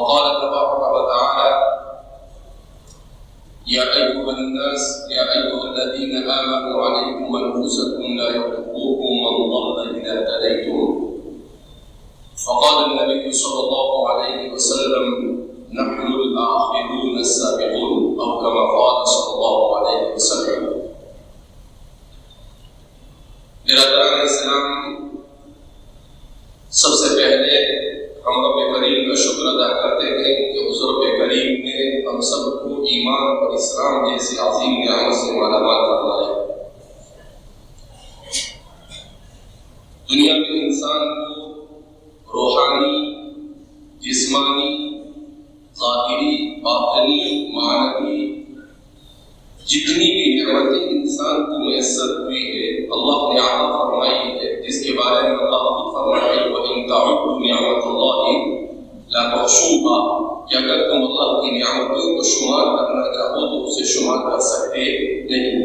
وقال تبارك وتعالى: يا أيها الناس يا أيها الذين آمنوا عليكم أنفسكم لا يضركم من ضل إذا اهتديتم. فقال النبي صلى الله عليه وسلم: نحن الآخرون السابقون، أو كما قال صلى الله عليه وسلم. برادران اسلام، سب سے پہلے ہم رب کریم کا شکر ادا کرتے ہیں کہ اس رب کریم نے ہم سب کو ایمان اور اسلام جیسی عظیم نعمت سے مالا مال فرمایا۔ دنیا میں انسان کو روحانی، جسمانی، ظاہری، باطنی، معنوی جتنی بھی نعمتیں انسان کو میسر ہوئی ہے، اللہ نے عطا فرمائی ہے، جس کے بارے میں اللہ خود فرماتے ہیں: وَإِن تَعُدُّوا نِعْمَتَ اللَّهِ لَا تُحْصُوهَا، کہ اگر تم اللہ کی نعمتوں کو شمار کرنا چاہو تو اسے شمار کر سکتے نہیں۔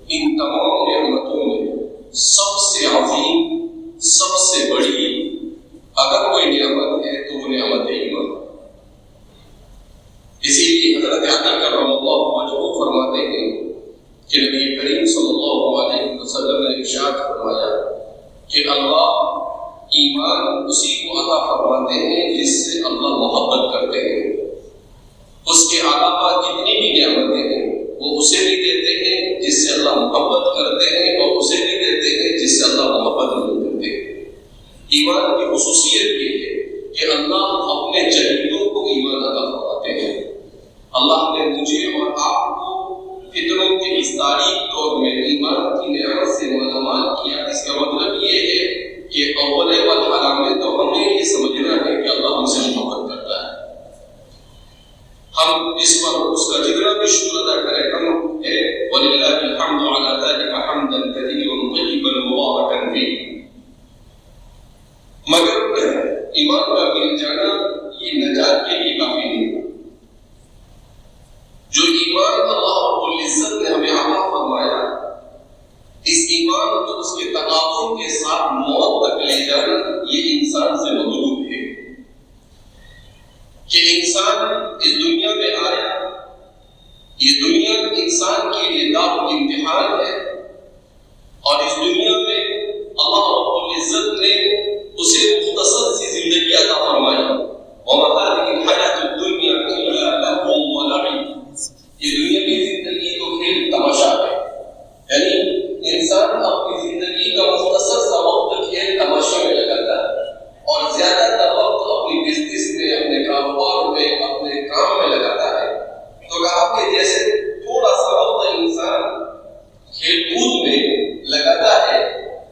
ان تمام نعمتوں میں سب سے عظیم، سب سے بڑی اگر کوئی نعمت ہے تو وہ نعمت ایمان۔ اسی لیے حضرت علی کرم اللہ وجہہ فرماتے ہیں کہ نبی کریم صلی اللہ علیہ وسلم نے ارشاد فرمایا کہ اللہ ایمان اسی کو عطا فرماتے ہیں جس سے اللہ محبت کرتے ہیں۔ اس کے علاوہ جتنی بھی نعمتیں ہیں وہ اسے بھی دیتے ہیں جس سے اللہ محبت کرتے ہیں، اور اسے بھی دیتے ہیں جس سے اللہ محبت نہیں کرتے۔ ایمان کی خصوصیت یہ ہے کہ اللہ اپنے چہیتوں کو ایمان عطا فرماتے ہیں۔ اللہ نے مجھے اور آپ کو فطروں کے اس تاریخ دور میں ایمان کی نعمت سے مالا مال کیا۔ اس کا مطلب یہ ہے کہ اول والحال میں تو ہمیں یہ سمجھنا ہے کہ اللہ ہم سے محبت کرتا ہے۔ ہم اس پر اس کا جتنا بھی شکر ادا کریں کم ہے۔ وَلِلَّهِ الْحَمْدُ عَلَى ذَلِكَ حَمْدًا كَثِيرًا طَيِّبًا مُبَارَكًا فِيهِ۔ مگر ایمان کا مل جانا یہ نجات کے لیے کافی نہیں۔ جو ایمان اللہ رب العزت نے ہمیں عطا فرمایا، اس ایمان کو اس کے تقاضوں کے ساتھ موت تک لے جانا یہ انسان سے مطلوب ہے۔ کہ انسان اس دنیا میں آیا، یہ دنیا انسان کے لیے دار الامتحان ہے، اور اس دنیا میں اللہ رب العزت نے اسے مختصر سی زندگی عطا فرمائی۔ وَمَا هَٰذِهِ الْحَيَاةُ الدُّنْيَا إِلَّا لَهْوٌ وَلَعِبٌ۔ یہ دنیا کی زندگی تو کھیل تماشا ہے، یعنی انسان اپنی زندگی کا مختصر سا وقت کھیل تماشے میں لگاتا ہے، اور زیادہ تر وقت اپنی بزنس میں، اپنے کاروبار میں، اپنے کام میں لگاتا ہے۔ تو کہا کہ جیسے تھوڑا سا وقت انسان کھیل کود میں لگاتا ہے،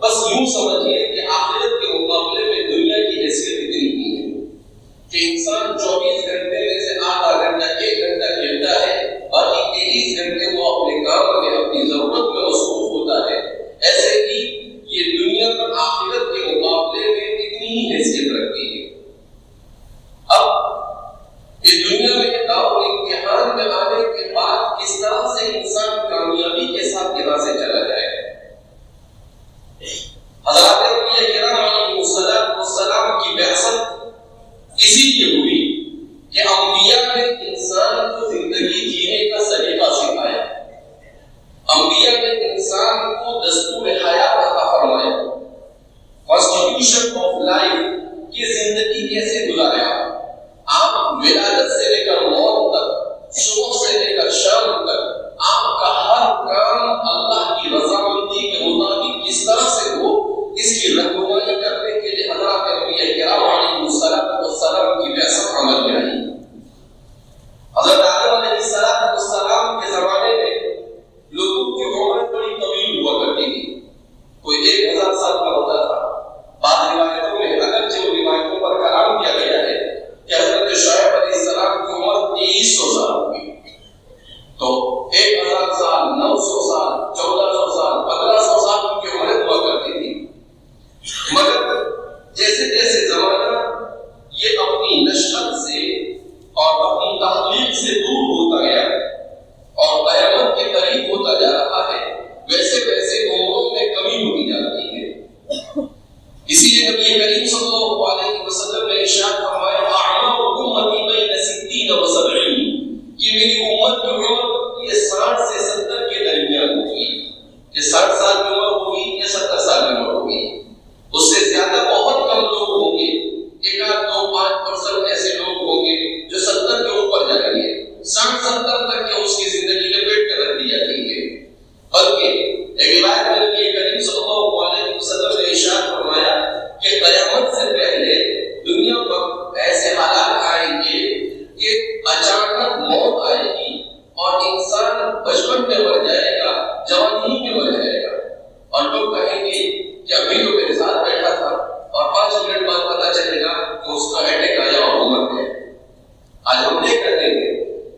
بس یوں سمجھیے کہ آخرت کے مقابلے میں دنیا کی حیثیت اتنی ہی ہے کہ انسان 24 گھنٹے میں سے آدھا گھنٹہ، 1 گھنٹہ کھیلتا ہے، باقی 23 گھنٹے وہ اپنے کام میں، اپنی ضرورت میں مصروف ہوتا ہے۔ ایسے ہی یہ دنیا آخرت کے مقابلے میں اتنی ہی حیثیت رکھتی ہے۔ اب اس دنیا میں دار امتحان میں آنے کے بعد کس طرح سے انسان کامیابی کے ساتھ یہاں سے چلا جائے۔ حضرات انبیاء کرام علیہ السلام کی بعثت اسی لیے ہوئی کہ انبیاء نے انسان کو زندگی جینے کا سلیقہ سکھایا، انبیاء نے انسان کو دستور حیات عطا فرمایا، کانسٹیٹیوشن آف لائف کی زندگی کیسے گزارے۔ آپ ولادت سے لے کر موت تک، صبح سے لے کر شام تک آپ کا ہر کام اللہ کی رضامندی کے مطابق کس طرح سے ہو، اس کی رہنمائی کرنے کے لیے حضرات انبیاء کرام علیہ السلام کی بعثت عمل میں آئی۔ حضرت آدم علیہ السلام کے زمانے میں لوگوں کی عمر بڑی طویل ہوا کرتی تھی، کوئی 1000 سال کا ہوتا تھا۔ بعض روایتوں میں اگرچہ وہ روایتوں پر کلام کیا گیا ہے کہ حضرت شعیب علیہ السلام کی عمر 2300 سال ہوئی، تو 1000 سال، 900 سال، 1400 سال، 1500 سال کی عمریں ہوا کرتی تھی۔ مگر جیسے جیسے زمانہ یہ اپنی نشأت سے اور اپنی تخلیق سے دور ہوتا گیا اور قیامت کے قریب ہوتا جا رہا ہے، ویسے ویسے عمروں میں کمی ہوتی جاتی ہے۔ اسی لیے نبی کریم صلی اللہ علیہ وسلم نے ارشاد فرمایا: اعمار امتی بین وقت ایسے حالات آئیں گے کہ اچانک موت آئے گی اور انسان بچپن میں مر جائے گا، جوانی میں مر جائے گا، اور لوگ کہیں گے کہ ابھی تو میرے ساتھ بیٹھا تھا اور 5 منٹ بعد پتا چلے گا کہ اس کا اٹیک آیا اور وہ مر گیا۔ آج ہم دیکھ رہے ہیں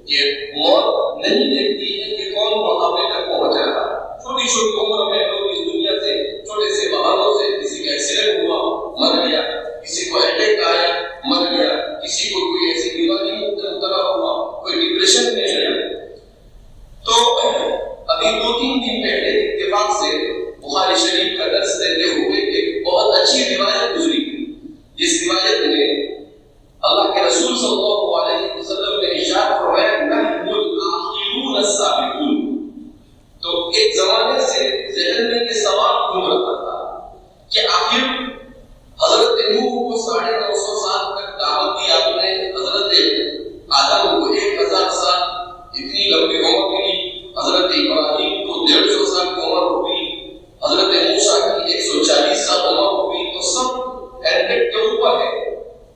کہ موت نہیں دیکھتی ہے کہ کون بڑھاپے تک پہنچ رہا ہے۔ چھوٹی چھوٹی عمر میں لوگ اس دنیا سے چھوٹے سے بہانوں سے، کسی کا ایکسیڈنٹ ہوا مر گیا، کسی کو اٹیک آیا مر گیا، کسی کو کوئی ایسی بیماری مبتلا ہوا، کوئی ڈپریشن میں گیا۔ تو ابھی 2-3 دن پہلے اتفاق سے بخاری شریف کا درس دیتے ہوئے ایک بہت اچھی روایت گزری، جس روایت میں اللہ کے رسول صلی اللہ علیہ وسلم نے ارشاد فرمایا نحن الآخرون السابقون۔ تو ایک زمانے سے ذہن میں یہ سوال گھوم رہا تھا کہ آخر حضرت نوح کو 950 سال تک دعوت دی آپ نے، حضرت آدم کو 1000 سال اتنی لمبی عمر ملی، حضرت ابراہیم کو 150 سال کی عمر ہوئی، حضرت موسیٰ کی 140 سال عمر ہوئی، تو سب 100 کے اوپر ہے،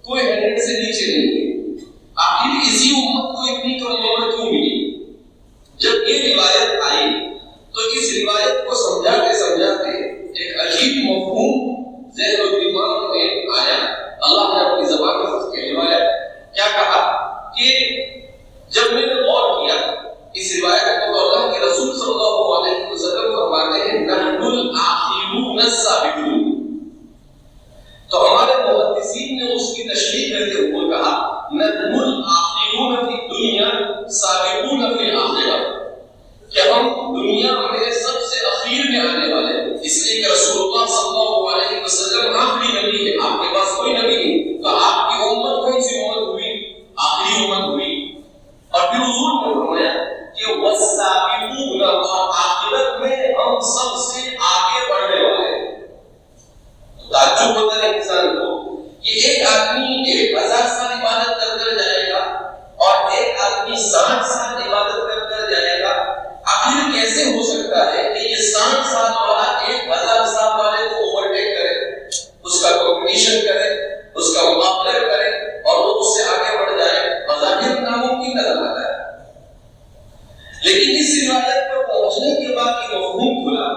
کوئی 100 سے نیچے نہیں ہے۔ آخر اسی امت کو اتنی کم عمر کیوں ملی؟ جب یہ روایت آئی تو اس روایت کو سمجھاتے ایک عجیب مفہوم ذہن و دماغ میں آیا۔ اللہ نے اپنی زبان میں کہلوایا، کیا کہا کہ جب میں نے غور کیا اس روایت کو تو اللہ کے رسول صلی اللہ علیہ وسلم فرماتے ہیں نحن الآخرون السابقون۔ تو ہمارے محدثین نے اس کی تشریح کرتے ہوئے کہا نحن الآخرون فی الدنیا سابقون فی الآخرہ، کہ ہم دنیا میں سب سے اخیر میں آنے والے ہیں، اس لیے کہ رسول اللہ صلی اللہ علیہ وسلم آخری نبی ہے، آپ کے پاس کوئی نبی نہیں، تو آپ کی امت کون سی امت ہوئی؟ آخری امت ہوئی۔ اور پھر حضور نے فرمایا کہ والسابقون، اور آخرت میں ہم سب سے آگے بڑھنے والے ہیں۔ تو تعجب ہوتا ہے انسان کو کہ ایک آدمی 1000 سال عبادت کر جائے گا اور ایک آدمی 60 سال عبادت کر جائے گا، آخر کیسے ہو سکتا ہے کہ یہ 60 سال والا 1000 سال والے کو اوورٹیک کرے، اس کا کمپٹیشن کرے، اس کا مقابلہ کرے اور وہ اس سے آگے بڑھ جائے؟ بظاہر ناممکن نظر آتا ہے، لیکن اس روایت پر پہنچنے کے بعد یہ مفہوم کھلا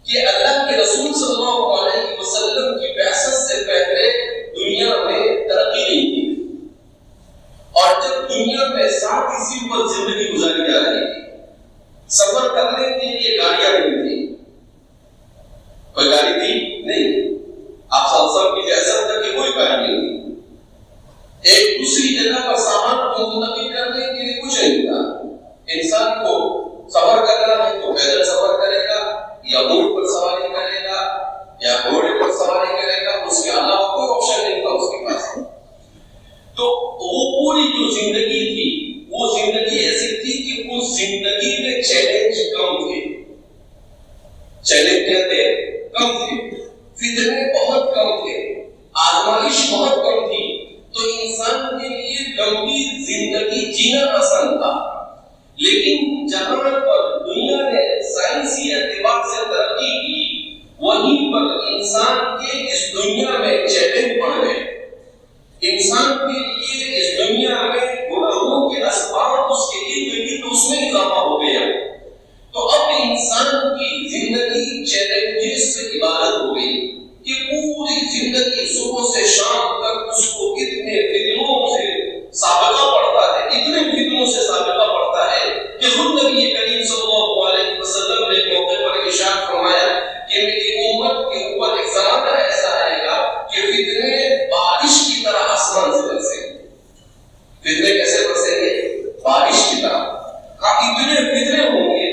کہ اللہ کے رسول صلی اللہ علیہ وسلم کی بعثت سے پہلے دنیا میں ترقی نہیں تھی، اور جب دنیا میں سادی سمپل زندگی گزاری جا رہی تھی، سفر کرنے کے لیے گاڑیاں نہیں تھی، کوئی گاڑی تھی نہیں، آپ صلی اللہ علیہ وسلم کی بعثت تک کی کوئی گاڑی نہیں تھی، ایک دوسری جگہ پر سامان کو منتقل کرنے کے لیے کچھ نہیں تھا۔ انسان کو سفر کرنا ہے تو پیدل سفر کرے گا یا اونٹ پر سواری کرے گا یا گھوڑے پر سواری کرے گا، اس کے علاوہ کوئی آپشن نہیں تھا اس کے پاس۔ تو وہ پوری جو زندگی تھی وہ زندگی ایسی تھی کہ اس زندگی میں چیلنج کم تھے، چیلنج کیا تھے؟ کم تھے، فتنے بہت کم تھے، آزمائش بہت کم تھی، تو انسان کے لیے لمبی زندگی جینا آسان تھا۔ لیکن جہاں پر دنیا نے سائنسی اعتبار سے ترقی کی، وہیں پر انسان کے اس دنیا میں چیلنج بڑھ گئے، انسان کے لیے اس دنیا میں گناہوں کے اسباب اس کے ارد گرد اس میں اضافہ ہو گیا۔ تو اب انسان کی زندگی چیلنجز سے عبارت ہو گئی کہ پوری زندگی صبح سے شام تک اس کو اتنے فتنوں سے سابقہ پڑتا ہے، اتنے فتنوں سے سابقہ پڑتا ہے کہ خود نبی کریم صلی اللہ علیہ وسلم نے ایک موقع پر ارشاد فرمایا کہ میری امت کے اوپر ایک زمانہ ایسا آئے گا کہ فتنے بارش کی طرح آسمان سے برسیں گے۔ فتنے کیسے برسیں گے؟ بارش کی طرح۔ اتنے فتنے ہوں گے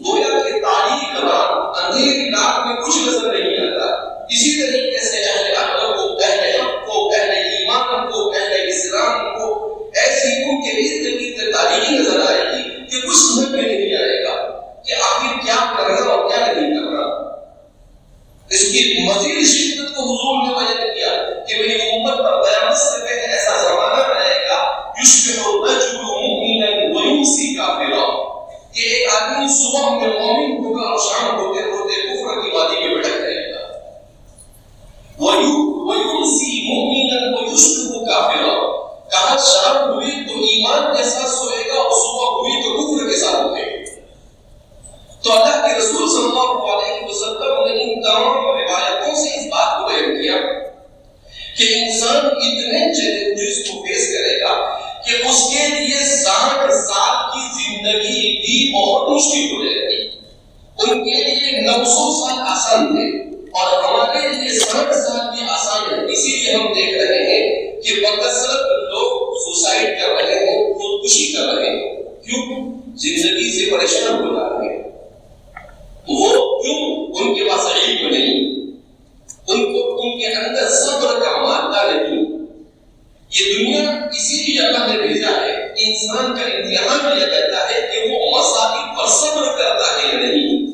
گویا کہ تاریخ رات، اندھیری رات میں کچھ نظر نہیں آتا۔ اسی طریقے سے اہل عقل کو، اہل حق کو، اہل ایمان کو، اہل اسلام کو ایسی ان کے ارد گرد تاریخی نظر آئے گی کہ کچھ سمجھ میں نہیں آئے گا کہ آخر کیا کرنا اور کیا نہیں کرنا۔ اس کی مزید شدت کو حضور نے بیان کیا کہ میری امت پر قیامت سے پہلے ایسا زمانہ آئے گا یشبہ الرجل مؤمنا ویمسی کافرا، کہ ایک آدمی صبح میں مومن ہوگا اور شام ہوتے ہوتے کفر کی وادی میں بھٹک جائے گا۔ کہ انسان اتنے چیلنجز کو فیس کرے گا کہ اس کے لیے 60 سال کی زندگی بھی بہت مشکل ہو جائے گی. ان کے لیے 900 سال آسان تھے اور ہمارے لیے 60 سال بھی آسان ہے. اسی لیے ہم دیکھ رہے ہیں کہ بکثرت لوگ سوسائڈ کر رہے ہیں, خودکشی کر رہے ہیں. کیوں؟ زندگی سے پریشان ہو جا رہے ہیں. وہ کیوں؟ ان کے پاس علم نہیں, ان کے اندر صبر کا مادہ نہیں. یہ دنیا اسی لیے اللہ نے بھیجا ہے, انسان کا امتحان لیا جاتا ہے کہ وہ مصائب پر صبر کرتا ہے یا نہیں,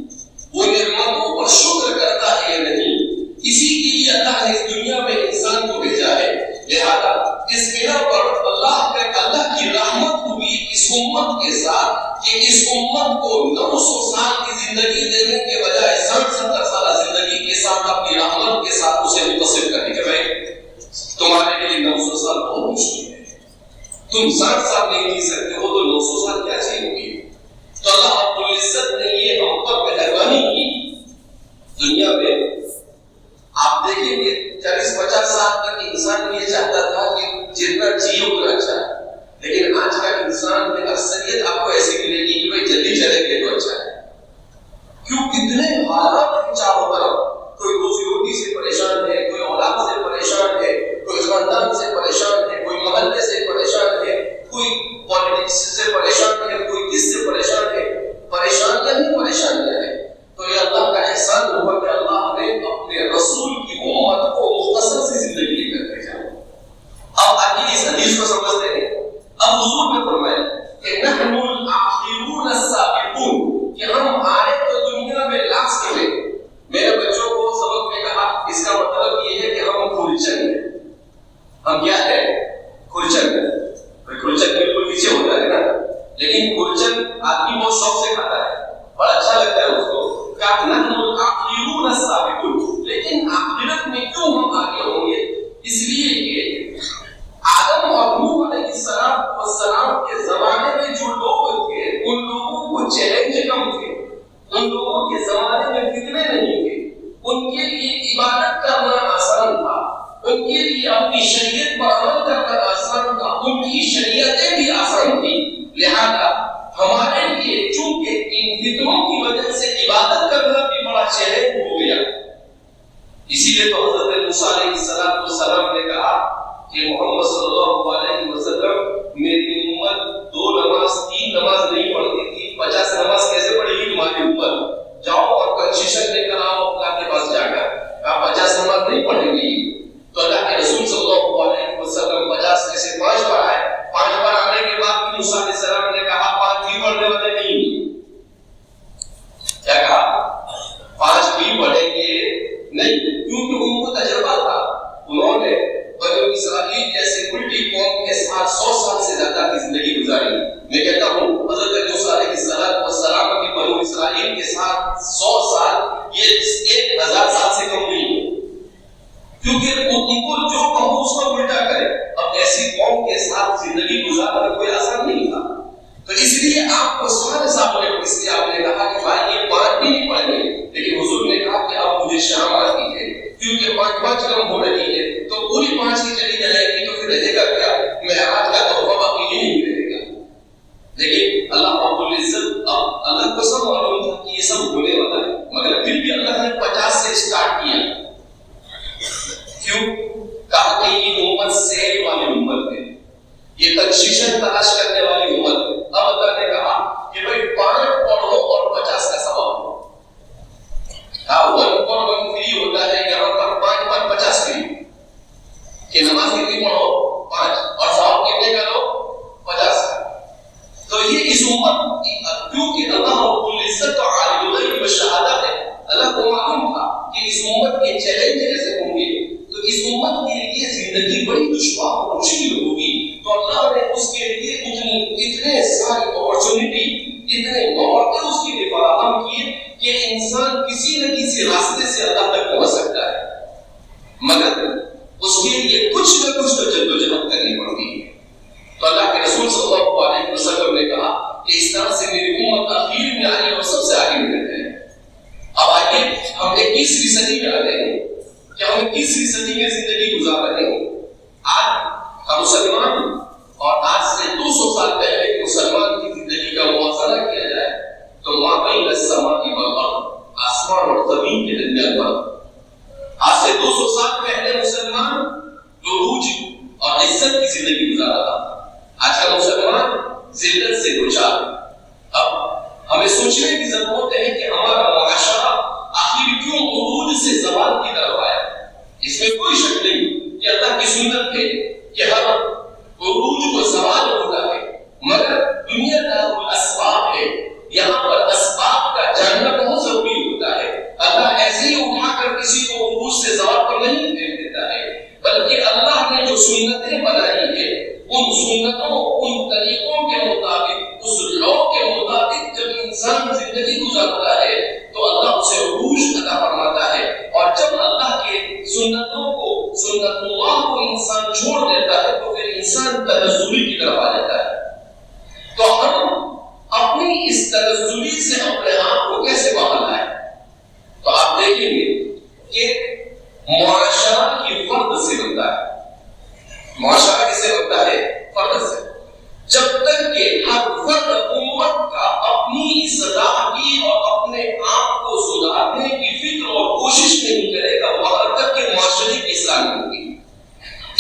وہ نعمتوں پر شکر کرتا ہے یا نہیں. اسی کے لیے اللہ نے اس دنیا میں انسان کو بھیجا ہے. لہذا اس بنا پر اللہ کی رحمت ہوئی اس امت کے ساتھ کہ اس امت کو 900 سال کی زندگی دینے کے بجائے 60-70 سالہ زندگی کے ساتھ اپنی رحمت کے ساتھ اسے متصف کرنے کے بھائی تمہارے لیے 900 سال بہت مشکل ہے, تم 60 سال نہیں جی سکتے ہو تو 900 سال کیا چاہیے ہوگی. تو اللہ رب العزت نے یہ ہم پر مہربانی کی. دنیا میں آپ دیکھیں گے 40-50 سال تک انسان یہ چاہتا تھا کہ جتنا جیو اتنا اچھا ہے, لیکن آج کا انسان میں اکثریت آپ کو ایسی ملے گی کہ بھائی جلدی چلے گئے تو اچھا ہے. کیوں؟ کتنے حالات ہیں چاروں طرف. کوئی روزی روٹی سے پریشان ہے, کوئی اولاد سے پریشان ہے, کوئی خاندان سے پریشان ہے, کوئی محلے سے پریشان ہے, کوئی پالیٹکس سے پریشان ہے, کوئی کس سے پریشان ہے. پریشانیاں ہی پریشانیاں ہیں. تو یہ اللہ کا احسان ہوا کہ اللہ نے اپنے رسول کی امت کو مختصر سی زندگی لے کر بھیجا. اب آگے اس حدیث کو سمجھتے ہیں. اب حضور نے فرمایا کہ نحن الاخرون السابقون, کہ ہم آئے تو دنیا میں لاسٹ میں. میرے بچوں کو سبق میں کہا اس کا مطلب یہ ہے کہ ہم کھلچن ہیں. ہم کیا ہے؟ کھلچن ہے. کھلچن بالکل پیچھے ہوتا ہے نا, لیکن کھلچن آدمی بہت شوق سے کھاتا ہے, بڑا اچھا لگتا ہے اس کو. کہا نحن الاخرون السابقون, لیکن آخرت میں کیوں ہم آگے ہوں گے؟ اس لیے کہ آدم اور نوح علیہ السلام کے زمانے میں جو لوگ تھے ان لوگوں کو چیلنج کم تھے, ان لوگوں کے زمانے میں فتنے نہیں تھے, ان کے لیے عبادت کرنا آسان تھا, ان کے لیے اپنی شریعت پر عمل کرنا آسان تھا, ان کی شریعتیں بھی آسان تھی. لہذا ہمارے لیے چونکہ ان فتنوں کی وجہ سے عبادت کرنا بھی بڑا چیلنج ہو گیا. اسی لیے تو حضرت موسیٰ علیہ السلام نے کہا کہ محمد صلی اللہ علیہ وسلم میری امت 2 نماز 3 نماز نہیں پڑھتی تھی, 50 نماز کیسے پڑھے گی تمہاری امت؟ جاؤ اور کنسیشن لے کر آؤ اللہ کے پاس جا کر. کہا 50 نماز نہیں پڑھیں گی. تو اللہ کے رسول صلی اللہ علیہ وسلم 50 میں سے 5 پڑھائے. 5 پڑھانے کے بعد موسیٰ علیہ السلام نے کہا 5 بھی پڑھنے والے نہیں. کیا کہا؟ 5 بھی پڑھیں گے نہیں, کیونکہ ان کو تجربہ تھا. انہوں نے بنو اسرائیل جیسے الٹی قوم کے ساتھ 100 سال سے زیادہ کی زندگی گزاری. میں کہتا ہوں حضرت موسیٰ علیہ السلام کی بنو اسرائیل کے ساتھ 100 سال یہ 1000 سال سے کم نہیں ہے, کیونکہ ان کو جو کہو اس کو الٹا کرے. اب ایسی قوم کے ساتھ زندگی گزارنا کوئی آسان نہیں تھا. تو اس لیے آپ کو سارے صاحب نے اس لیے آپ نے کہا کہ بھائی یہ 5 بھی نہیں پڑھیں گے, لیکن حضور نے کہا کہ آپ مجھے شام آتی ہے کیونکہ 5 کم ہو رہی ہے تو پوری 5 کی چلی جائے گی تو پھر رہے گا کیا؟ معراج کا تحفہ باقی ہی نہیں رہے گا. لیکن اللہ رب العزت اللہ کو سب معلوم تھا کہ یہ سب ہونے والا ہے, مگر پھر بھی اللہ نے 50 سے اسٹارٹ کیا. کیوں؟ کہا کہ یہ امت سیل والی امت ہے, یہ کنسیشن تلاش کرنے والی امت ہے. اب اللہ نے کہا کہ بھائی 5 پڑھو اور 50 کا ثواب ہو. 1 for 1 فری ہوتا ہے, یہاں پر 5 پر 50 فری کہ نماز کتنی پڑھو 5 اور ثواب کتنے کا لو 50 کا. تو یہ اس امت کیونکہ اللہ رب العزت عالم الغیب والشہادہ ہے, اللہ کو معلوم تھا کہ اس امت کے چیلنج ایسے ہوں گے, تو اس امت کے لیے زندگی بڑی دشوار اور مشکل ہوگی. تو اللہ نے اس کے لیے اتنے سارے اپرچونٹی, اتنے مواقع اس کے لیے فراہم کیے کہ انسان کسی نہ کسی راستے سے اللہ تک پہنچ سکتا ہے, مگر اس کے لیے کچھ نہ کچھ تو جدوجہد کرنی پڑتی ہے. تو اللہ کے رسول صلی اللہ علیہ وسلم نے کہا کہ اس طرح سے میری امت اخیر میں آئی اور سب سے آگے میں رہتے ہیں. اب آئیے ہم 21ویں صدی میں آ گئے ہیں کہ ہم 21ویں صدی میں زندگی گزار رہے ہیں. آج کا مسلمان اور آج سے 200 سال پہلے مسلمان کی زندگی کا موازنہ کیا جائے تو مابین السماء والارض، آسمان اور زمین کے درمیان فرق. آج سے 200 سال پہلے مسلمان عروج اور عزت کی زندگی گزار رہا تھا. آج کا مسلمان ذلت سے دوچار. اب ہمیں سوچنے کی ضرورت ہے کہ ہمارا معاشرہ آخر کیوں عروج سے زوال کی طرف آیا. اس میں کوئی شک نہیں کہ اللہ کی سنت ہے کہ ہر عروج کو زوال ہوتا ہے، مگر دنیا دار الاسباب ہے. یہاں پر اسباب کا جاننا بہت ضروری ہوتا ہے. اللہ ایسے ہی اٹھا کر کسی کو عروج سے زوال پر نہیں پھینک دیتا ہے، بلکہ اللہ نے جو سنتیں بنائی ہے ان سنتوں، ان طریقوں کے مطابق، اس لو کے مطابق جب انسان زندگی گزارتا ہے تو اللہ اسے عروج عطا فرماتا ہے. اور جب اللہ کے سنتوں کو، سنت اللہ کو انسان چھوڑ دیتا ہے تو پھر انسان تنزلی کی طرف آ جاتا ہے. تو ہم اپنی اس تنزلی سے اپنے آپ کو کیسے باہر لائیں؟ تو آپ دیکھیں گے کہ معاشرہ کی فرد سے بنتا ہے. معاشرہ کس سے بنتا ہے؟ فرد سے. جب تک کہ ہر فرد امت کا اپنی اصلاح کی اور اپنے آپ کو سدھارنے کی فکر اور کوشش نہیں کرے گا، وہاں تک کہ معاشرے کی اصلاح نہیں ہوگی.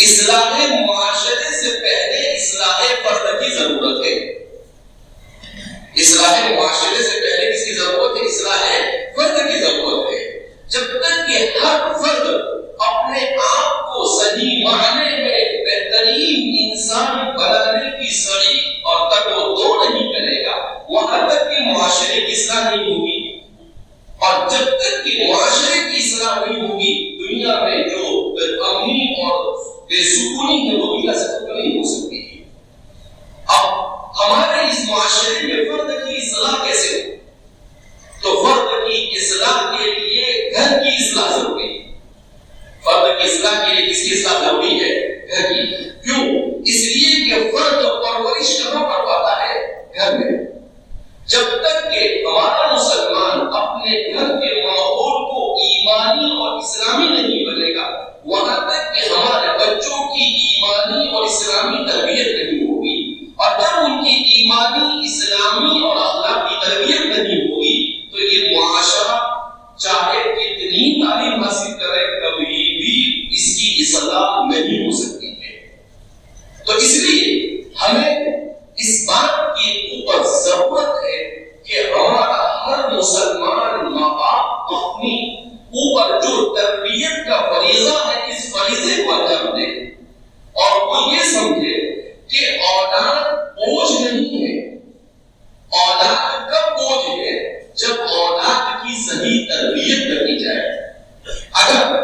اصلاح معاشرے سے پہلے اصلاح فرد کی ضرورت ہے. اصلاح معاشرے سے پہلے کس کی ضرورت ہے؟ اصلاح فرد کی ضرورت ہے. جب تک کہ ہر فرد اپنے آپ کو صحیح معنی میں بہترین انسان بنانے کی سعی اور تگ و دو نہیں کرے گا، وہاں تک کہ معاشرے کی اصلاح نہیں ہوگی. اور جب تک کہ معاشرے کی اصلاح نہیں ہوگی، دنیا میں جو امنی اور بے سکونی ہے وہ دنیا سے ختم نہیں ہو سکتی. اب ہمارے اس معاشرے میں فرد کی اصلاح کیسے ہو؟ تو فرد کی اصلاح کے لیے گھر کی اصلاح ضروری ہے. فرد کی اصلاح کے لیے کس کی اصلاح ضروری ہے؟ گھر کی. کیوں؟ اس لیے کہ فرد پرورش کہاں پر پاتا ہے؟ گھر میں. جب تک کہ ہمارا مسلمان اپنے گھر کے ماحول کو ایمانی اور اسلامی نہیں بنے گا، وہاں تک کہ ہمارے بچوں کی ایمانی اور اسلامی تربیت نہیں ہوگی. اور جب ان کی ایمانی، اسلامی اور اخلاقی تربیت نہیں ہوگی تو یہ معاشرہ چاہے کتنی تعلیم حاصل کرے کبھی بھی اس کی اصلاح نہیں ہو سکتی ہے. تو اس لیے ہمیں اس بات کی اوپر ضرورت ہے کہ ہمارا ہر مسلمان ماں باپ اپنی اوپر جو تربیت کا فریضہ ہے اس فریضے کو انجام دے اور وہ یہ سمجھے کہ اولاد بوجھ نہیں ہے. اولاد کب بوجھ ہے؟ جب اولاد کی صحیح تربیت کرنی جائے. اگر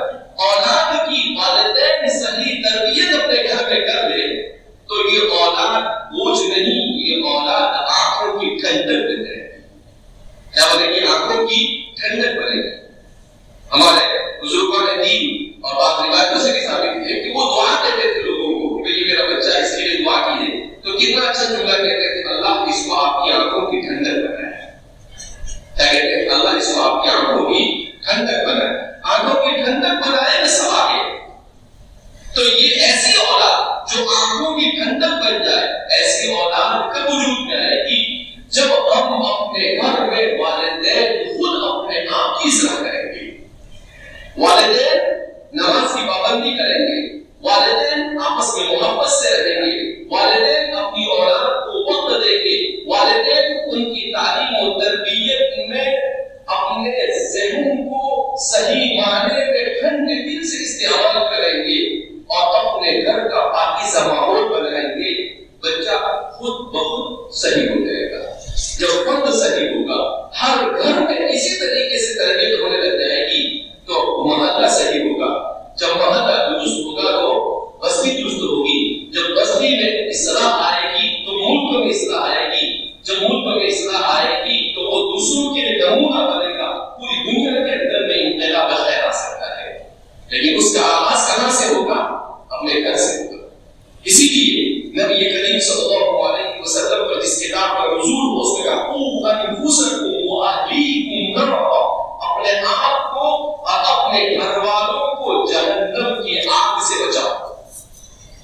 اولاد کی والدین صحیح تربیت اپنے گھر میں کر لے تو یہ اولاد بوجھ نہیں، یہ اولاد آنکھوں کی ٹھنڈک بنے گی. کیا بنے گی؟ آنکھوں کی ٹھنڈک بنے گی. ہمارے بزرگوں نے دین اور بعض روایتوں سے بھی ثابت ہے کہ وہ دعا کہتے تھے لوگوں کو کہ یہ میرا بچہ اس کے لیے دعا کیجیے. تو کتنا اچھا جملہ کہتے تھے، اللہ اس کو آپ کی آنکھوں کی ٹھنڈک بنائے. کیا کہتے ہیں؟ اللہ اس کو آپ کی آنکھوں کی ٹھنڈک بنائے. آنکھوں کی ٹھنڈک بنائے سوال ہے. تو یہ ایسی اولاد جو آنکھوں کی ٹھنڈک بن جائے، ایسی اولاد کب وجود میں آئے گی؟ جب ہم اپنے گھر میں والدین خود اپنے آپ کی اصلاح کریں گے. والدین نماز کی پابندی کریں گے، والدین آپس میں محبت سے رہیں گے، والدین اپنی اولاد کو وقت دیں گے، والدین ان کی تعلیم و تربیت میں اپنے ذہن کو صحیح معنی میں ٹھنڈے دل سے استعمال کریں گے اور اپنے گھر کا پاکیزہ ماحول بنائیں گے. بچہ خود بخود صحیح ہو جائے گا. جب فرد صحیح ہوگا، ہر گھر میں اسی طریقے سے تربیت ہونے لگ جائے گی تو محلہ صحیح ہوگا. جب محلہ درست ہوگا تو بستی درست ہوگی. جب بستی میں اصلاح آئے گی تو ملک میں اصلاح آئے گی. جب ملک میں اصلاح آئے گی تو وہ دوسروں کے لیے نمونہ بنے گا. پوری دنیا کے اندر میں انقلاب خیر آ سکتا ہے. لیکن اس کا آغاز کہاں سے ہوگا؟ اپنے گھر سے ہوگا. اسی لیے نبی کریم صلی اللہ علیہ وسلم پر جس کتاب کا نزول ہو اس میں کہا انفسکم واہلیکم نارا، اپنے آپ کو اور اپنے گھر والوں کو جہنم کی آگ سے بچاؤ،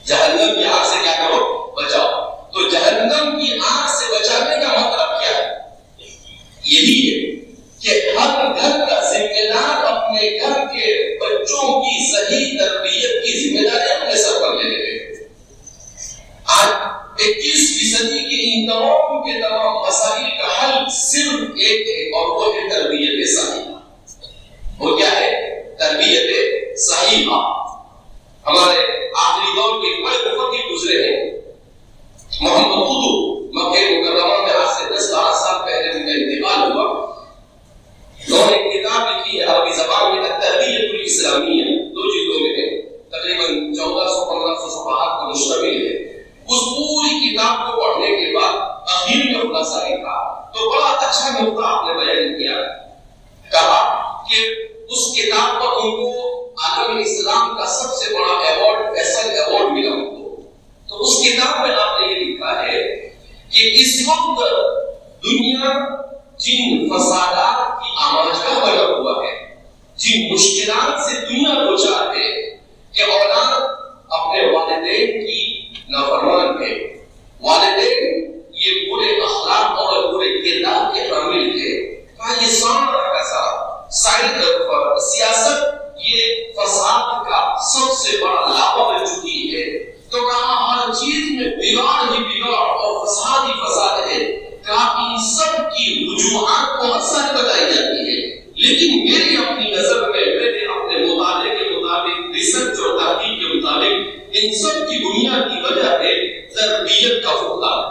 جہنم کی آگ سے کیا کرو؟ بچاؤ۔ تو جہنم کی آگ سے بچانے کا مطلب کیا ہے؟ یہی ہے کہ ہر گھر کا ذمہ دار اپنے گھر کے بچوں کی صحیح تربیت کی ذمہ داری اپنے سر پر لے لے۔ آج 21ویں صدی کے ان تمام کے تمام مسائل کا حل صرف ایک ہے، اور وہ ہے تربیت صحیحہ۔ وہ کیا ہے؟ تربیت صحیحہ۔ ہمارے آخری دور کے بڑے مفکر گزرے ہیں، محمد قطب، مکہ مکرمہ میں آج سے 10-12 سال پہلے ان کا انتقال ہوا۔ انہوں نے کتاب لکھی ہے عربی زبان میں التربیۃ الاسلامیہ، 2 جلدوں میں ہے، تقریباً 1400-1500 صفحات پر مشتمل ہے۔ اس پوری کتاب کو پڑھنے کے بعد آخر میں خلاصہ لکھا تو بڑا اچھا نقطہ آپ نے بیان کیا، کہا کہ اس کتاب پر ان کو عالم اسلام کا سب سے بڑا ایوارڈ، فیصل ایوارڈ ملا ان کو۔ تو اس کتاب میں آپ نے یہ لکھا ہے کہ اس وقت دنیا جن فسادات کی آماجگاہ بنا ہوا ہے، جن مشکلات سے دنیا دوچار ہے کہ اولاد اپنے والدین کی نافرمان ہے، والدین یہ برے اخلاق اور برے کردار کے حامل ہے، یہ سارا کا سارا سیاست یہ فساد کا سب سے بڑا لابہ بن چکی ہے۔ تو کہا ہر چیز میں بگاڑ ہی بگاڑ اور فساد ہی فساد ہے، کہا ان سب کی وجوہات کو اکثر بتائی جاتی ہے، لیکن میری اپنی نظر میں، میرے اپنے مطالعے کے مطابق، ریسرچ اور تحقیق کے مطابق، ان سب کی بنیادی وجہ ہے تربیت کا فقدان۔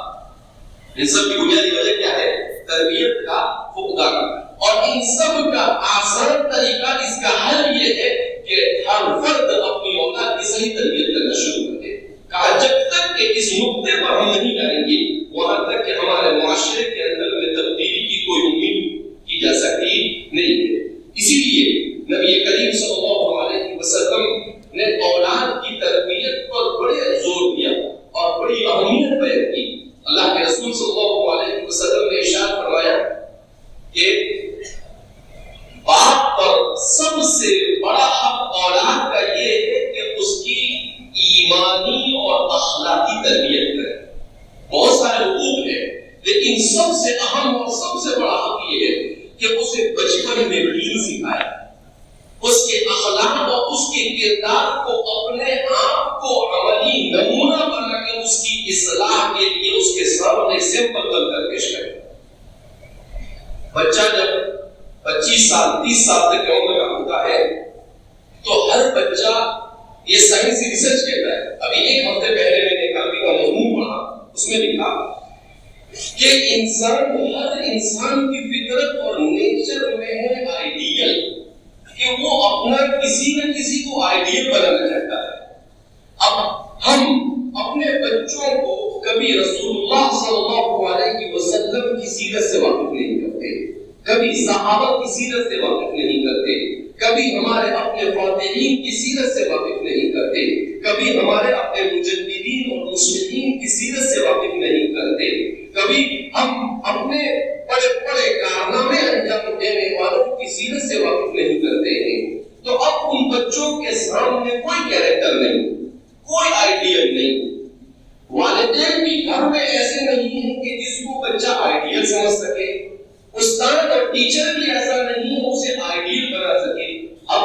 ان سب کی بنیادی وجہ کیا ہے؟ تربیت کا فقدان۔ اور ان سب کا آسان طریقہ، اس کا حل یہ ہے کہ ہر فرد اپنی اولاد کی صحیح تربیت کرنا شروع کرے۔ کہا جب تک کہ اس نقطے پر ہم نہیں آئیں گے، وہاں تک کہ ہمارے معاشرے کے اندر میں تبدیلی کی کوئی امید کی جا سکتی نہیں ہے۔ اسی لیے نبی کریم صلی اللہ علیہ وسلم نے اولاد کی تربیت پر بڑے زور دیا اور بڑی اہمیت بیان کی۔ اللہ کے رسول صلی اللہ علیہ وسلم نے ارشاد فرمایا کہ باپ پر سب سے بڑا حق اولاد کا یہ ہے کہ اس کی ایمانی اور اخلاقی تربیت کرے۔ بہت سارے حقوق ہیں، لیکن سب سے اہم اور سب سے بڑا حق یہ ہے کہ اسے بچپن میں دین سکھائے، اس کے اخلاق اور اس کے کردار کو اپنے آپ کو عملی نمونہ بنا کے اس کی اصلاح کے لیے اس کے سامنے سمپل بن کر پیش کرے۔ بچہ جب 25 سال 30 سال تک عمر کا ہوتا ہے تو ہر بچہ، یہ سائنسی ریسرچ کہتا ہے، ابھی 1 ہفتے پہلے میں نے ایک عربی کا مضمون پڑھا، اس میں لکھا کہ ہر انسان کی فطرت اور نیچر میں ہے آئیڈیل، کہ وہ اپنا کسی نہ کسی کو آئیڈیل بنانا چاہتا ہے۔ اب ہم اپنے بچوں کو کبھی رسول اللہ صلی اللہ علیہ وسلم کی سیرت سے واقف نہیں کرتے، کبھی صحابہ کی سیرت سے واقف نہیں کرتے، کبھی ہمارے اپنے فاتحین کی سیرت سے واقف نہیں کرتے، کبھی ہمارے اپنے مجددین اور مصلحین کی سیرت سے واقف نہیں کرتے، کبھی ہم اپنے بڑے بڑے کارنامے انجام دینے والوں کی سیرت سے واقف نہیں کرتے ہیں۔ تو اب ان بچوں کے سامنے کوئی کیریکٹر نہیں، کوئی آئیڈیل نہیں۔ والدین بھی گھر میں ایسے نہیں ہیں کہ جس کو بچہ آئیڈیل سمجھ سکے، استاد اور ٹیچر بھی ایسا نہیں ہے اسے آئیڈیل بنا سکے۔ اب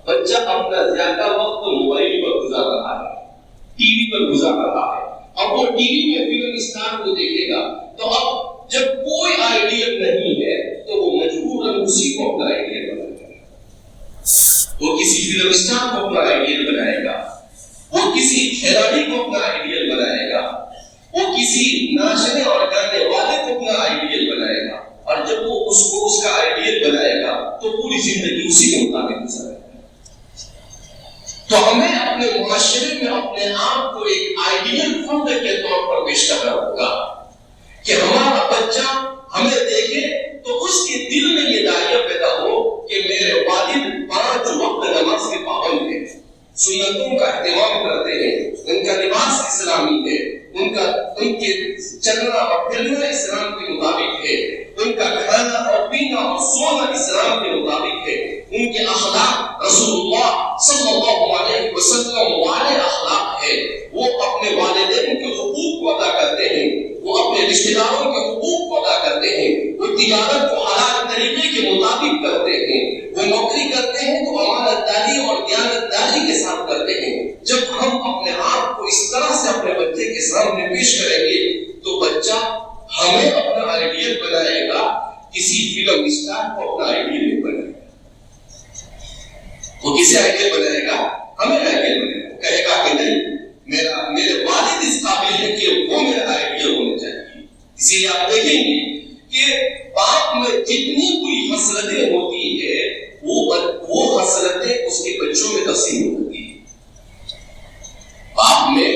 بچہ اپنا زیادہ وقت موبائل پر گزار رہا ہے، ٹی وی پر گزار رہا ہے۔ اب وہ ٹی وی میں فلم اسٹار کو دیکھے گا تو اب جب کوئی آئیڈیل نہیں ہے تو وہ مجبوراً اسی کو اپنا آئیڈیل بنائے گا۔ وہ کسی فلم اسٹار کو اپنا آئیڈیل بنائے گا، وہ کسی کھلاڑی کو اپنا آئیڈیل بنائے گا، وہ کسی ناچنے اور گانے والے کو اپنا آئیڈیل بنائے گا، اور جب وہ اس کو اس کا آئیڈیل بنائے گا تو پوری زندگی اسی کے مطابق گزارے گا۔ تو ہمیں اپنے معاشرے میں اپنے آپ کو ایک آئیڈیل فرد کے طور پر پیش کرنا ہوگا کہ ہمارا بچہ ہمیں دیکھے تو اس کے دل میں یہ داعیہ پیدا ہو کہ میرے والد 5 وقت نماز کے پابند ہیں، سنتوں کا اہتمام کرتے ہیں، ان کا لباس اسلامی ہے، ان کے چلنا اور پھرنا اسلام کے مطابق ہے، ان کا کھانا اور پینا اور سونا اسلام کے مطابق ہے، ان کے اخلاق رسول اللہ صلی اللہ علیہ وسلم والے اخلاق ہے، وہ اپنے والدین کے حقوق کو ادا کرتے ہیں، وہ اپنے رشتہ داروں کے حقوق کو ادا کرتے ہیں، وہ تجارت کو حلال طریقے کے مطابق کرتے ہیں، وہ نوکری کرتے ہیں تو امانت داری اور دیانت داری کے ساتھ کرتے ہیں۔ جب ہم اپنے آپ کو اس طرح سے اپنے بچے کے سامنے پیش کریں گے تو بچہ ہمیں اپنا آئیڈیل بنائے گا، کسی فلم اسٹار کو اپنا آئیڈیل نہیں بنائے گا۔ وہ کسے آئیڈیل بنائے گا؟ ہمیں آئیڈیل بنائے گا، کہے گا کہ نہیں میرے والد اس قابل ہے کہ وہ میرا آئیڈیل ہونا چاہیے۔ اسی لیے آپ دیکھیں گے کہ باپ میں جتنی کوئی حسرتیں ہوتی ہے وہ حسرتیں اس کے بچوں میں تقسیم ہوتی ہے۔ باپ میں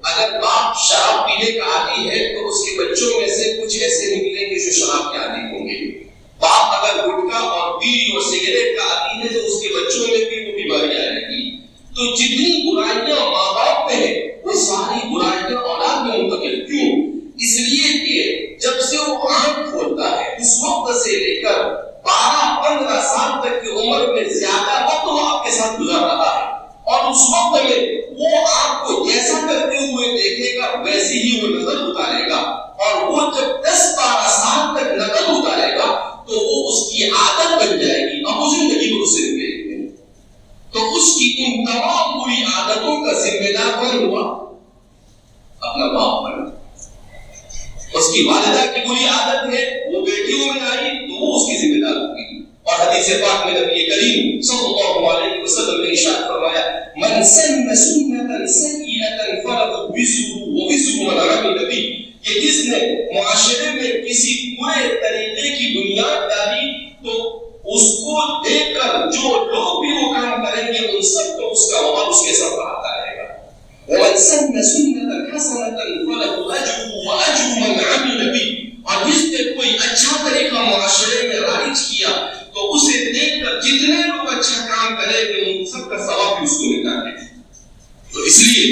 اگر باپ شراب پینے کا عادی ہے تو اس کے بچوں میں سے کچھ ایسے نکلیں گے جو شراب کے عادی ہوں گے۔ باپ اگر گٹکا اور بیڑی اور سگریٹ کا عادی ہے تو اس کے بچوں میں بھی وہ بیماری آئے گی۔ تو جتنی برائیاں ماں باپ میں ہیں وہ ساری برائیاں اولاد میں منتقل کیوں؟ اس لیے کہ جب سے وہ آنکھ کھولتا ہے اس وقت سے لے کر 12-15 سال تک کی عمر میں زیادہ وقت وہ آپ کے ساتھ گزار رہا ہے، اور اس وقت میں وہ آپ کو جیسا کرتے ہوئے دیکھے گا ویسی ہی وہ نظر اتارے گا، اور وہ جب 10-12 سال تک نظر اتارے گا تو وہ اس کی عادت بن جائے گی، اب وہ زندگی میں اسے ملے گی۔ تو اس کی ان تمام بری عادتوں کا ذمہ دار کون ہوا؟ اپنا باپ بنا۔ اس کی والدہ کی بری عادت ہے وہ بیٹیوں میں آئی تو وہ اس کی ذمہ دار ہوگی، اور حدیث پاک میں نبی کریم صلی اللہ علیہ وسلم نے ارشاد فرمایا من سن سنة سیئة فله وزر ووزر من عمل به، کہ جس نے معاشرے میں کسی برے طریقے کی بنیاد ڈالی تو اس کو دیکھ کر جو لوگ بھی وہ کام کریں گے ان سب کو اس کا وبال اس کے سر پر آتا رہے گا۔ ومن سن سنة حسنة فله أجر وأجر من عمل به، اور جس نے کوئی اچھا طریقہ معاشرے میں رائج کیا تو اسے دیکھ کر جتنے لوگ اچھا کام کریں گے ان سب کا ثواب بھی اس کو ملتا ہے۔ تو اس لیے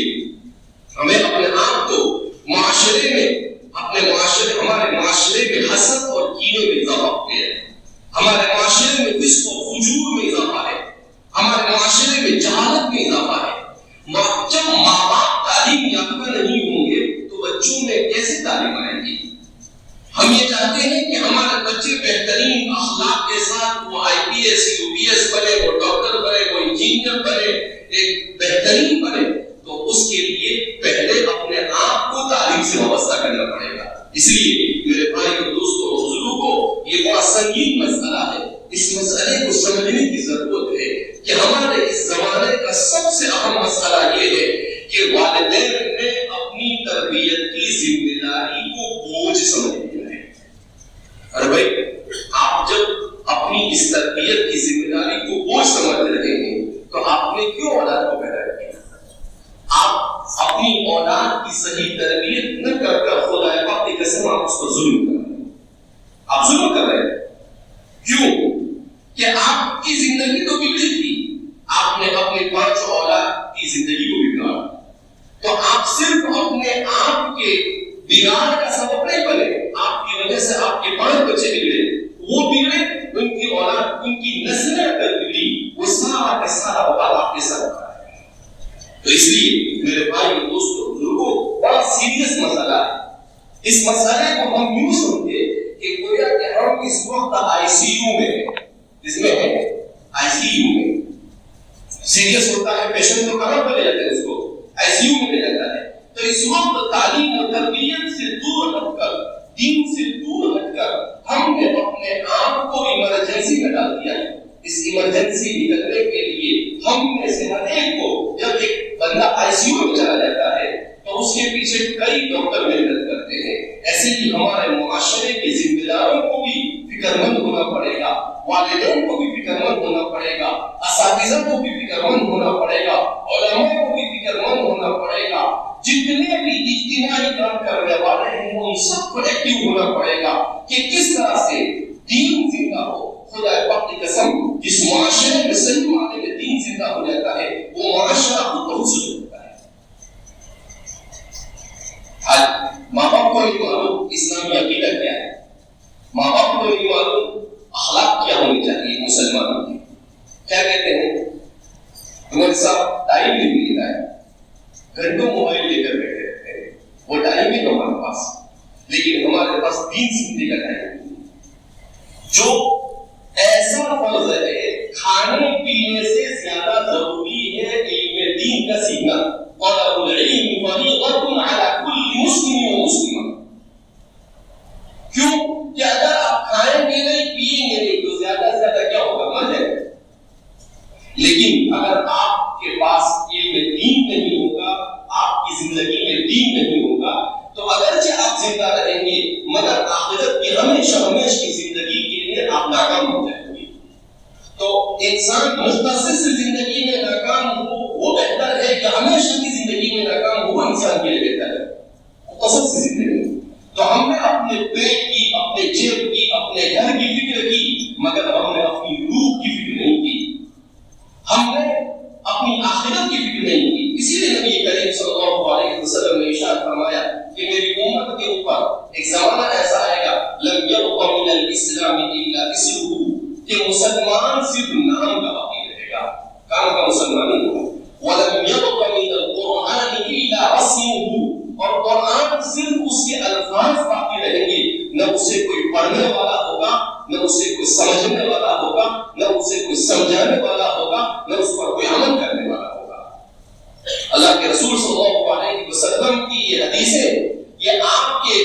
ہمیں اپنے آپ کو معاشرے میں ہمارے معاشرے میں حسد اور کینے میں اضافہ ہو گیا ہے، ہمارے معاشرے میں فسق و فجور میں اضافہ ہے، ہمارے معاشرے میں جہالت میں اضافہ ہے۔ جب ماں باپ تعلیم یافتہ نہیں ہوں گے تو بچوں میں کیسے تعلیم آئے گی؟ ہم یہ چاہتے ہیں کہ ہمارے بچے بہترین اخلاق کے ساتھ وہ IPS UPS بنے، وہ ڈاکٹر بنے، وہ انجینئر بنے، ایک بہترین بنے، تو اس کے لیے پہلے اپنے آپ کو تعلیم سے وابستہ کرنا پڑے گا۔ اس لیے میرے بھائی اور دوستوں اور بزرگوں، یہ بڑا سنگین مسئلہ ہے، اس مسئلے کو سمجھنے کی ضرورت ہے کہ ہمارے اس زمانے کا سب سے اہم مسئلہ یہ ہے کہ والدین نے اپنی تربیت کی ذمہ داری کو بوجھ سمجھ لیا ہے۔ ارے بھائی، آپ جب اپنی اس تربیت کی ذمہ داری کو بوجھ سمجھ رہے ہیں تو آپ نے کیوں اولاد کو پیدا کیا؟ آپ اپنی اولاد کی صحیح تربیت نہ کر کر خدا پاک کی قسم آپ اس پر ظلم کر رہے ہیں۔ آپ ظلم کر رہے ہیں کیوں؟ کہ آپ کی زندگی تو بگڑی تھی، آپ نے اپنے 5 اولاد کی زندگی کو بگاڑا، تو آپ صرف اپنے آپ کے بگاڑ کا سبب نہیں بنے، آپ کی وجہ سے آپ کے 5 بچے بگڑے، وہ بگڑے، ان کی اولاد، ان کی نسلیں اگر بگڑی، وہ سارا کا سارا وبال آپ کے سر پر آئے گا۔ تو اس لیے میرے بھائی اور دوستوں بزرگوں، بڑا سیریس مسئلہ ہے۔ اس مسئلے کو ہم یوں سمجھے کہ گویا کہ ہم اس وقت ICU میں ہیں، اس میں ہے ICU میں سیریس ہوتا ہے پیشنٹ تو کہاں پر لے جاتے ہیں، اس کو ICU میں لے جاتا ہے۔ تو اس وقت تعلیم و تربیت سے دور ہٹ کر، دین سے دور ہٹ کر ہم نے اپنے آپ کو ایمرجنسی میں ڈال دیا ہے۔ اس ایمرجنسی نکلنے کے لیے ہم میں سے ہر ایک کو، جب ایک بندہ ICU میں چلا جاتا ہے تو اس کے پیچھے کئی ڈاکٹر محنت کرتے ہیں۔ ایسے ہی ہمارے معاشرے کے ذمہ داروں کو بھی فکر مند ہونا پڑے گا، والدین کو بھی فکر مند ہونا پڑے گا، اساتذہ کو بھی فکر مند ہونا پڑے گا، علماء کو بھی فکر مند ہونا پڑے گا، جتنے بھی اجتماعی کام کرنے والے ہیں ان سب کو ایکٹیو ہونا پڑے گا کہ کس طرح سے دین زندہ ہو۔ خدا پاک کی قسم، جس معاشرے میں صحیح معنی میں دین زندہ ہو جاتا ہے وہ معاشرہ خود بہت سدھرتا ہے۔ آج ماں باپ کو نہیں معلوم اسلامی عقیدہ کیا ہے، ماں باپ کو نہیں معلوم اخلاق کیا ہونی چاہیے مسلمانوں کی. کیا کہتے ہیں ہمارے ساتھ ٹائم نہیں ملتا ہے، گھنٹوں موبائل لے کر بیٹھے رہتے ہیں، وہ ٹائم ہے ہمارے پاس، لیکن ہمارے پاس دین سیکھنے کا ٹائم نہیں. جو ایسا فرض ہے کھانے پینے سے زیادہ ضروری ہے علم دین کا سیکھنا. طلب العلم فریضۃ علی کل مسلم و مسلمہ. کیوں کہ اگر آپ کھائیں گے نہیں پیئیں گے نہیں تو زیادہ سے زیادہ کیا ہوگا؟ مر جائے گا. لیکن اگر آپ کے پاس علم دین نہیں ہوگا، آپ کی زندگی میں دین نہیں ہوگا، تو اگرچہ آپ زندہ رہیں گے مگر آخرت کی ہمیشہ ہمیشہ کی زندگی کے لیے آپ ناکام ہو جائیں گے. تو انسان مختصر سی زندگی میں ناکام ہو وہ بہتر ہے کہ ہمیشہ کی زندگی میں ناکام ہو وہ انسان کے لیے بہتر ہے مختصر سی زندگی. تو ہم نے اپنے پیٹ کی، اپنے جیب کی، اپنے گھر کی فکر کی مگر ہم نے اپنی روح کی فکر نہیں کی، ہم نے اپنی آخرت کی فکر نہیں کی. اسی لیے نبی کریم صلی اللہ علیہ وسلم نے ارشاد فرمایا کہ میری امت کے اوپر ایک زمانہ ایسا آئے گا لم یبق من الاسلام الا اسمہ، کہ مسلمان صرف نام کا باقی رہے گا، کام کا مسلمان نہیں ہوگا. ولم یبق من القرآن الا رسمہ، اور قرآن صرف اس کے الفاظ باقی رہیں گے، نہ اسے کوئی پڑھنے والا ہوگا، نہ اسے کوئی سمجھنے والا ہوگا، نہ اسے کوئی سمجھانے والا ہوگا، نہ اس پر کوئی عمل کرنے والا ہوگا. اللہ کے رسول صلی اللہ علیہ وسلم کی یہ حدیثیں یہ آپ کے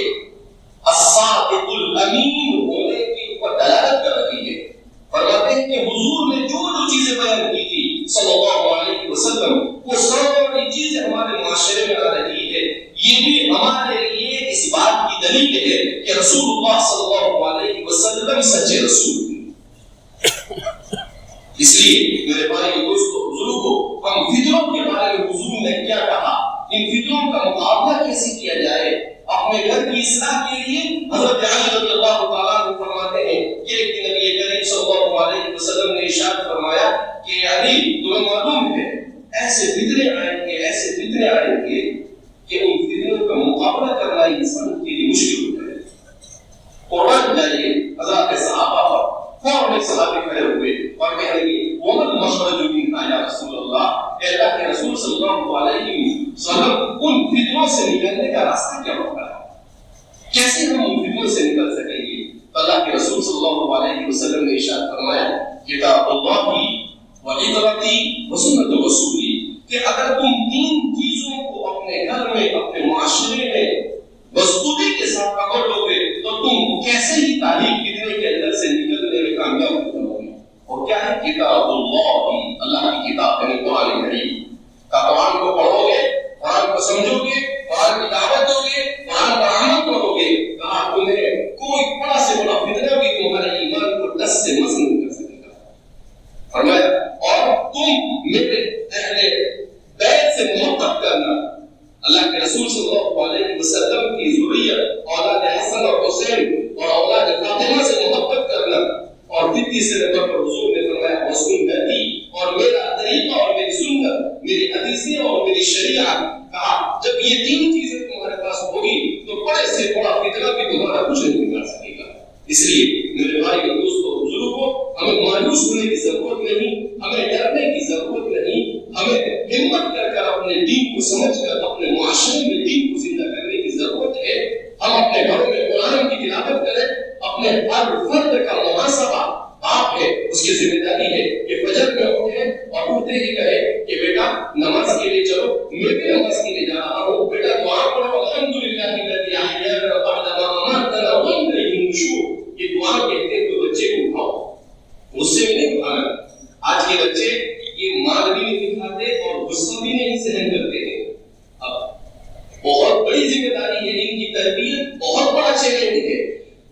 الصادق الامین ہونے کے اوپر دلالت کر رہی ہے. فرماتے ہیں کہ حضور نے جو جو چیزیں بیان کی تھی صلی اللہ علیہ وسلم وہ ساری چیزیں ہمارے معاشرے میں آ رہی ہے. یہ بھی ہمارے لیے اس بات کی دلیل ہے کہ رسول اللہ صلی اللہ علیہ وسلم سچے رسول ہیں. اس لیے میرے بھائی دوستو بزرگوں، ہم فطروں کے بارے میں حضور نے کیا کہا، ان فطروں کا مقابلہ کیسے کیا جائے. اپنے گھر کی اصلاح کے لیے حضرت علی رضی اللہ تعالیٰ عنہ فرماتے ہیں کہ ایک دن نبی کریم صلی اللہ علیہ وسلم نے ارشاد فرمایا کہ علی تمہیں معلوم ہے ایسے فتنے آئیں گے کہ ان فتنوں کا مقابلہ کرنا انسان کے لیے مشکل ہوتا ہے. قرآن جائیے حضرات صحابہ پر فوراً ایک صحابی کھڑے ہوئے اور کہنے لگے وَمَا الْمَخْرَجُ مِنْهَا يَا رسول اللہ، اے اللہ کے رسول صلی اللہ علیہ وسلم ان فتنوں سے نکلنے کا راستہ کیا ہوگا، کیسے ہم ان فتنوں سے نکل سکیں گے. اللہ کے رسول صلی اللہ علیہ وسلم نے ارشاد فرمایا کتاب اللہ وعبرتی وسنت رسولی، کہ اگر تم تین چیزوں کو اپنے گھر میں اپنے معاشرے میں مضبوطی کے ساتھ پکڑ لو گے تو تم کیسے ہی تاریخ فتنے کے اندر سے نکلنے میں کامیاب ہو گے. اور کیا ہے کتاب اللہ، اللہ کی کتاب یعنی قرآن کریم. قرآن کو پڑھو گے، قرآن کو سمجھو گے، قرآن کی دعوت دو گے، قرآن پر عمل کرو گے، کہا تمہیں کوئی بڑا سے بڑا فتنہ بھی تمہارے ایمان کو دس سے مس نہیں کر سکے گا. فرمایا اور تم میرے اہل بیت سے محبت کرنا. اللہ کے رسول صلی اللہ علیہ وسلم کی ذریت اولاد حسن اور حسین اور اولاد فاطمہ سے محبت کرنا. اور پھر تیسرے نمبر پر حضور نے فرمایا وسنتی، اور میرا طریقہ اور میری سنت، میری حدیثیں اور میری شریعت. کہا جب یہ تین چیزیں تمہارے پاس ہوگی تو بڑے سے بڑا فتنہ بھی تمہارا کچھ نہیں بگاڑ سکے گا. اس لیے میرے بھائی اور دوستوں بزرگوں، ہمیں مایوس ہونے کی ضرورت نہیں، ہمیں ڈرنے کی ضرورت نہیں، ہمیں ہمت کر کر اپنے دین کو سمجھ کر اپنے معاشرے میں دین کو زندہ کرنے کی ضرورت ہے. ہم اپنے گھروں میں قرآن کی تلاوت کریں، اپنے ہر فرد کا محاسبہ آپ ہے، اس کی ذمہ داری ہے کہ فجر میں اٹھے اور اٹھتے ہی کہے کہ بیٹا نماز کے لیے چلو، میں بھی نماز کے لیے جا رہا ہوں، بیٹا دعا پڑھو الحمدللہ الذی احیانا بعد ما اماتنا والیہ النشور. یہ دعا کہتے ہیں تو بچے کو اٹھاؤ، غصے میں نہیں اٹھانا. آج کے بچے یہ مال بھی نہیں دکھاتے اور غصہ بھی نہیں سہن کرتے ہیں. اب بہت بڑی ذمہ داری ہے، ان کی تربیت بہت بڑا چیلنج ہے.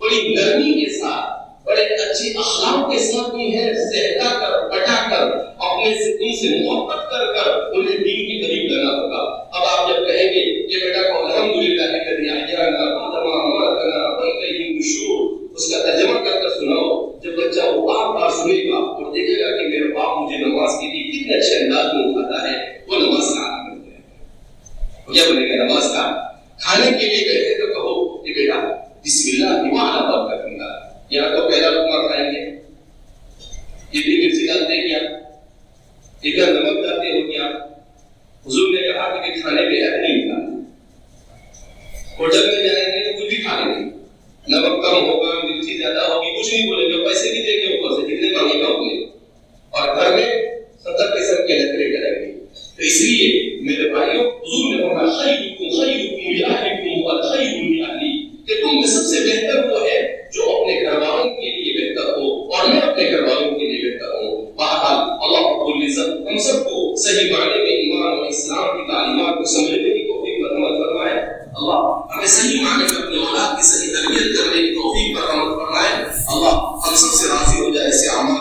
بڑی نرمی کے ساتھ، بڑے اچھے اخلاق کے ساتھ انہیں سہلا کر بٹا کر اپنے سے ان سے محبت کر کر انہیں دین کی قریب لانا ہوگا. اب آپ جب کہیں گے یہ بیٹا کو الحمدللہ الذی احیانا بعد ما اماتنا والیہ النشور، اس کا ترجمہ کر کر سناؤ. جب بچہ وہ بار بار سنے گا اور دیکھے گا کہ میرے باپ مجھے نماز کے لیے کتنے اچھے انداز میں اٹھاتا ہے، وہ نماز کا عادی بن جائے گا. کیا بنے گا نماز کا؟ کھانے کے لیے بیٹھے تو کہو کہ بیٹا بسم اللہ وعلی برکت اللہ، یا تو پہلا لقمہ کھائیں گے، اتنی مرچی ڈالتے ہیں کیا، اتنا نمک ڈالتے ہو کیا؟ حضور نے کہا کہ کھانے پہ عیب نہیں نکالنا، ہوٹل میں جائیں گے تو کچھ بھی کھا لیں گے، نمک کم ہوگا مرچی زیادہ ہوگی کچھ نہیں بولیں گے، پیسے بھی دیں گے اوپر سے جتنے مانگے گا اتنے، اور گھر میں 70 قسم کے نخرے کریں گے۔ تو اس لیے میرے بھائیوں حضور نے فرمایا خیرکم خیرکم لأہلکم والخیر لأہلی، کہ تم میں سب سے بہتر وہ ہے جو اپنے گھر والوں کے لیے بہتر ہو اور میں اپنے گھر والوں کے لیے بہتر ہوں۔ بہرحال اللہ رب العزت ہم سب کو صحیح معنی میں ایمان اور اسلام کی تعلیمات کو سمجھنے کی توفیق عطا فرمائے۔ اللہ ہمیں صحیح معنی میں اپنی اولاد کی صحیح تربیت کرنے کی توفیق عطا فرمائے۔ اللہ ہم سب سے راضی ہو جائے، ایسے اعمال